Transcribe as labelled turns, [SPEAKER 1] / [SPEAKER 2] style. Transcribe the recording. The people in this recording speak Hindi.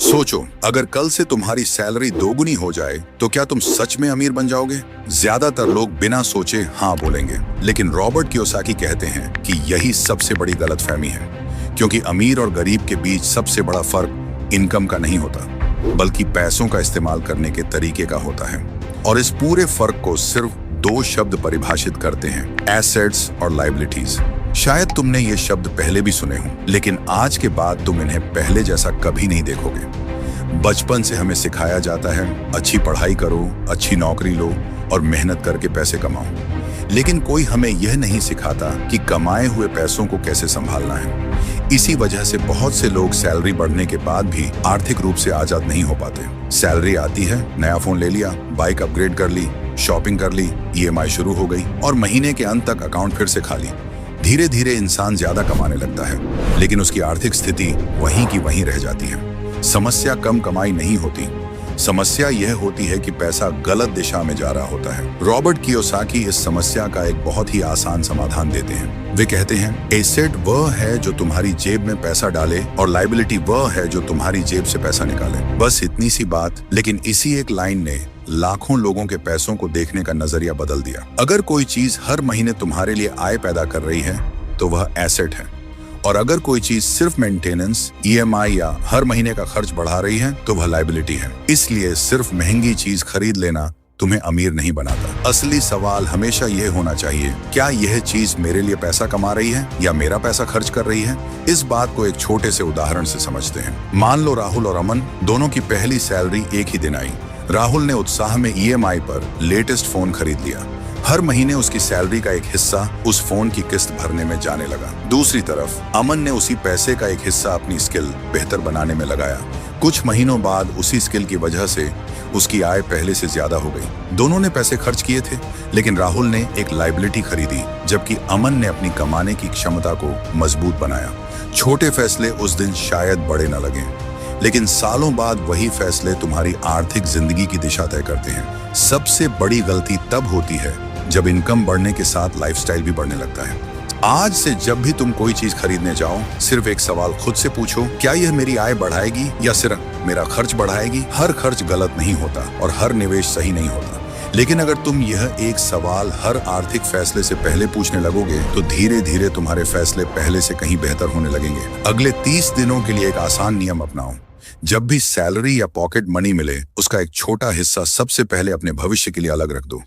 [SPEAKER 1] सोचो, अगर कल से तुम्हारी सैलरी दोगुनी हो जाए तो क्या तुम सच में अमीर बन जाओगे? ज्यादातर लोग बिना सोचे हाँ बोलेंगे, लेकिन रॉबर्ट कियोसाकी कहते हैं कि यही सबसे बड़ी गलतफहमी है, क्योंकि अमीर और गरीब के बीच सबसे बड़ा फर्क इनकम का नहीं होता, बल्कि पैसों का इस्तेमाल करने के तरीके का होता है। और इस पूरे फर्क को सिर्फ दो शब्द परिभाषित करते हैं, एसेट्स और लायबिलिटीज। शायद तुमने ये शब्द पहले भी सुने हों, लेकिन आज के बाद तुम इन्हें पहले जैसा कभी नहीं देखोगे। बचपन से हमें सिखाया जाता है, अच्छी पढ़ाई करो, अच्छी नौकरी लो और मेहनत करके पैसे कमाओ। लेकिन कोई हमें यह नहीं सिखाता कि कमाए हुए पैसों को कैसे संभालना है। इसी वजह से बहुत से लोग सैलरी बढ़ने के बाद भी आर्थिक रूप से आजाद नहीं हो पाते। सैलरी आती है, नया फोन ले लिया, बाइक अपग्रेड कर ली, शॉपिंग कर ली, ईएमआई शुरू हो गई और महीने के अंत तक अकाउंट फिर से खाली। धीरे धीरे इंसान ज्यादा कमाने लगता है, लेकिन उसकी आर्थिक स्थिति वहीं की वहीं रह जाती है। समस्या कम कमाई नहीं होती, समस्या यह होती है कि पैसा गलत दिशा में जा रहा होता है। रॉबर्ट कियोसाकी इस समस्या का एक बहुत ही आसान समाधान देते हैं। वे कहते हैं, एसेट वह है जो तुम्हारी जेब में पैसा डाले और लायबिलिटी वह है जो तुम्हारी जेब से पैसा निकाले। बस इतनी सी बात, लेकिन इसी एक लाइन ने लाखों लोगों के पैसों को देखने का नजरिया बदल दिया। अगर कोई चीज हर महीने तुम्हारे लिए आय पैदा कर रही है तो वह एसेट है, और अगर कोई चीज सिर्फ मेंटेनेंस, ईएमआई या हर महीने का खर्च बढ़ा रही है तो वह लायबिलिटी है। इसलिए सिर्फ महंगी चीज खरीद लेना तुम्हें अमीर नहीं बनाता। असली सवाल हमेशा यह होना चाहिए, क्या यह चीज मेरे लिए पैसा कमा रही है या मेरा पैसा खर्च कर रही है? इस बात को एक छोटे से उदाहरण से समझते हैं। मान लो राहुल और अमन दोनों की पहली सैलरी एक ही दिन आई। राहुल ने उत्साह में ईएमआई पर लेटेस्ट फोन खरीद लिया। हर महीने उसकी सैलरी का एक हिस्सा उस फोन की किस्त भरने में जाने लगा। दूसरी तरफ अमन ने उसी पैसे का एक हिस्सा अपनी स्किल बेहतर बनाने में लगाया। कुछ महीनों बाद उसी स्किल की वजह से उसकी आय पहले से ज्यादा हो गई। दोनों ने पैसे खर्च किए थे, लेकिन राहुल ने एक लायबिलिटी खरीदी, जबकि अमन ने अपनी कमाने की क्षमता को मजबूत बनाया। छोटे फैसले उस दिन शायद बड़े न लगे, लेकिन सालों बाद वही फैसले तुम्हारी आर्थिक जिंदगी की दिशा तय करते हैं। सबसे बड़ी गलती तब होती है जब इनकम बढ़ने के साथ लाइफस्टाइल भी बढ़ने लगता है। आज से जब भी तुम कोई चीज खरीदने जाओ, सिर्फ एक सवाल खुद से पूछो, क्या यह मेरी आय बढ़ाएगी या सिर्फ मेरा खर्च बढ़ाएगी? हर खर्च गलत नहीं होता और हर निवेश सही नहीं होता, लेकिन अगर तुम यह एक सवाल हर आर्थिक फैसले से पहले पूछने लगोगे तो धीरे धीरे तुम्हारे फैसले पहले से कहीं बेहतर होने लगेंगे। अगले 30 दिनों के लिए एक आसान नियम अपनाओ। जब भी सैलरी या पॉकेट मनी मिले, उसका एक छोटा हिस्सा सबसे पहले अपने भविष्य के लिए अलग रख दो।